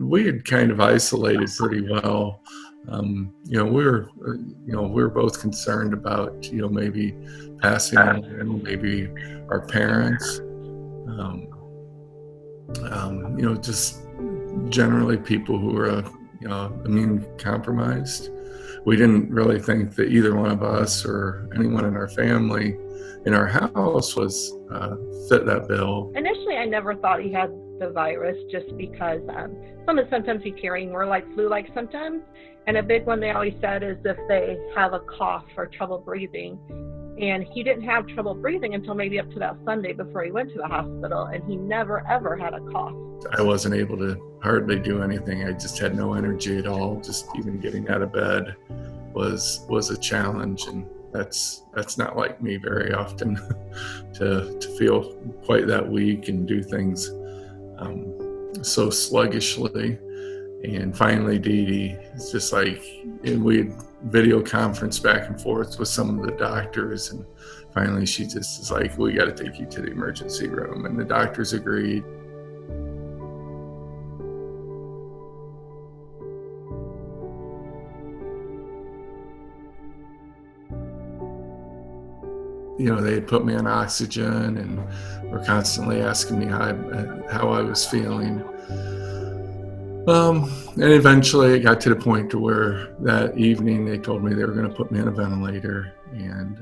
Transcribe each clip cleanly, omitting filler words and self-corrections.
we had kind of isolated pretty well. We were both concerned about, maybe passing on, maybe our parents, just generally people who were, immune compromised. We didn't really think that either one of us or anyone in our family, in our house, was fit that bill. Initially, I never thought he had the virus just because some of the symptoms he's carrying were like flu-like symptoms. And a big one they always said is if they have a cough or trouble breathing. And he didn't have trouble breathing until maybe up to that Sunday before he went to the hospital, and he never, ever had a cough. I wasn't able to hardly do anything. I just had no energy at all. Just even getting out of bed was a challenge, and that's not like me very often to feel quite that weak and do things so sluggishly. And finally, Dee Dee, it's just like, and we had video conference back and forth with some of the doctors, and finally she just is like, we got to take you to the emergency room, and the doctors agreed. They had put me on oxygen and were constantly asking me how I was feeling. And eventually it got to the point to where that evening they told me they were going to put me on a ventilator, and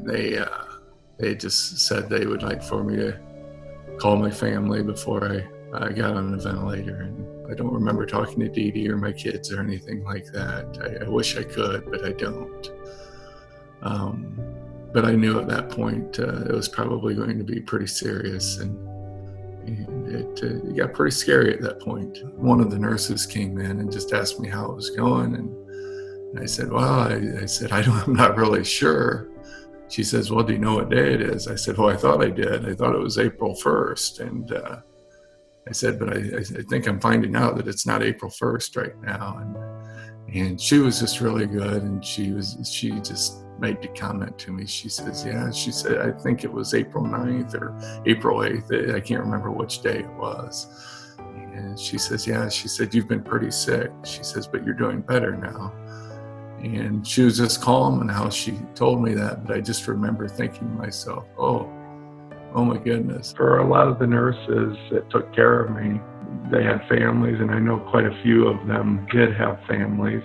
they just said they would like for me to call my family before I got on the ventilator. And I don't remember talking to Dee Dee or my kids or anything like that. I wish I could, but I don't. But I knew at that point it was probably going to be pretty serious, and it got pretty scary at that point. One of the nurses came in and just asked me how it was going, and I said, well, I'm not really sure. She says, well, do you know what day it is? I said, well, I thought I did. I thought it was April 1st. And I said, but I think I'm finding out that it's not April 1st right now. And she was just really good, and she just made the comment to me. She says, I think it was April 9th or April 8th. I can't remember which day it was. And she says, you've been pretty sick. She says, but you're doing better now. And she was just calm in how she told me that, but I just remember thinking to myself, oh my goodness. For a lot of the nurses that took care of me, they had families, and I know quite a few of them did have families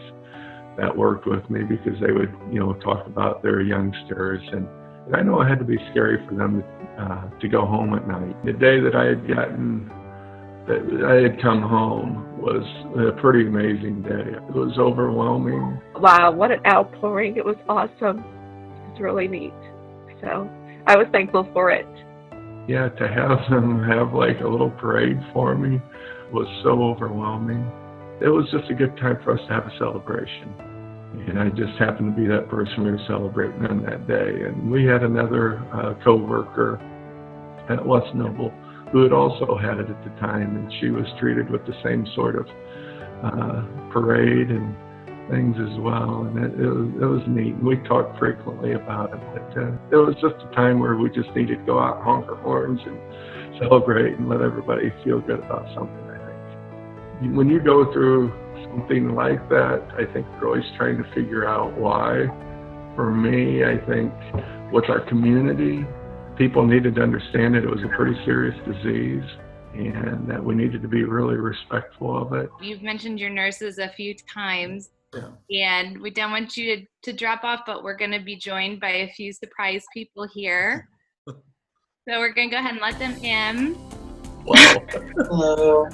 that worked with me, because they would, talk about their youngsters. And I know it had to be scary for them to go home at night. The day that I had come home was a pretty amazing day. It was overwhelming. Wow, what an outpouring. It was awesome. It was really neat. So I was thankful for it. Yeah, to have them have like a little parade for me was so overwhelming. It was just a good time for us to have a celebration. And I just happened to be that person we were celebrating on that day. And we had another co-worker at West Noble who had also had it at the time, and she was treated with the same sort of parade and things as well. And it was neat. We talked frequently about it. But it was just a time where we just needed to go out and honk our horns and celebrate and let everybody feel good about something, I think. When you go through something like that, I think you're always trying to figure out why. For me, I think with our community, people needed to understand that it was a pretty serious disease and that we needed to be really respectful of it. You've mentioned your nurses a few times, yeah. And we don't want you to drop off, but we're going to be joined by a few surprise people here. So we're going to go ahead and let them in. Wow. Hello.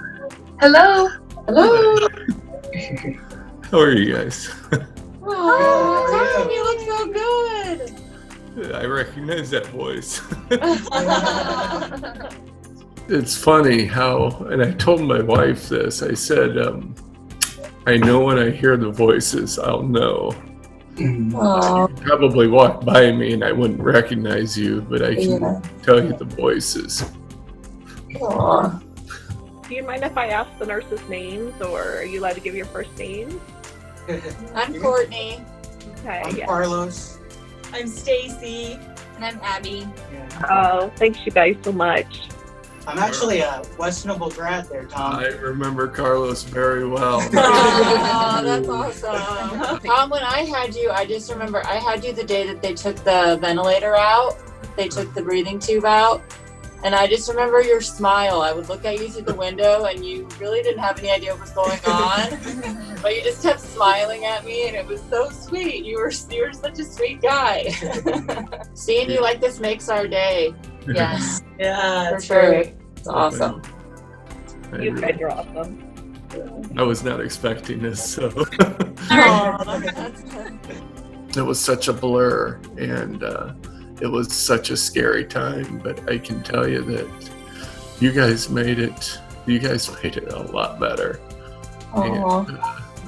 Hello. Hello. How are you guys? Oh, Tom, you look so good. I recognize that voice. It's funny how, and I told my wife this, I said, I know when I hear the voices, I'll know. Aww. You probably walk by me and I wouldn't recognize you, but I can tell you the voices. Aww. Do you mind if I ask the nurses' names, or are you allowed to give your first name? I'm Courtney. Okay. I'm Yeah. Carlos. I'm Stacy. And I'm Abby. Oh, thanks you guys so much. I'm actually a West Noble grad there, Tom. I remember Carlos very well. Oh, that's awesome. Tom, when I had you, I just remember I had you the day that they took the ventilator out. They took the breathing tube out. And I just remember your smile. I would look at you through the window and you really didn't have any idea what was going on. But you just kept smiling at me and it was so sweet. You were such a sweet guy. Seeing you like this makes our day. Yes. Yeah, For it's sure. great. It's awesome. You guys are awesome. I was not expecting this, so Aw, that's good. it was such a blur, and it was such a scary time. But I can tell you that you guys made it. You guys made it a lot better. Aw.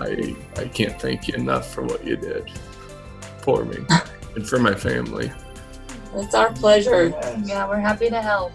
And I can't thank you enough for what you did for me and for my family. It's our pleasure. Yes. Yeah, we're happy to help.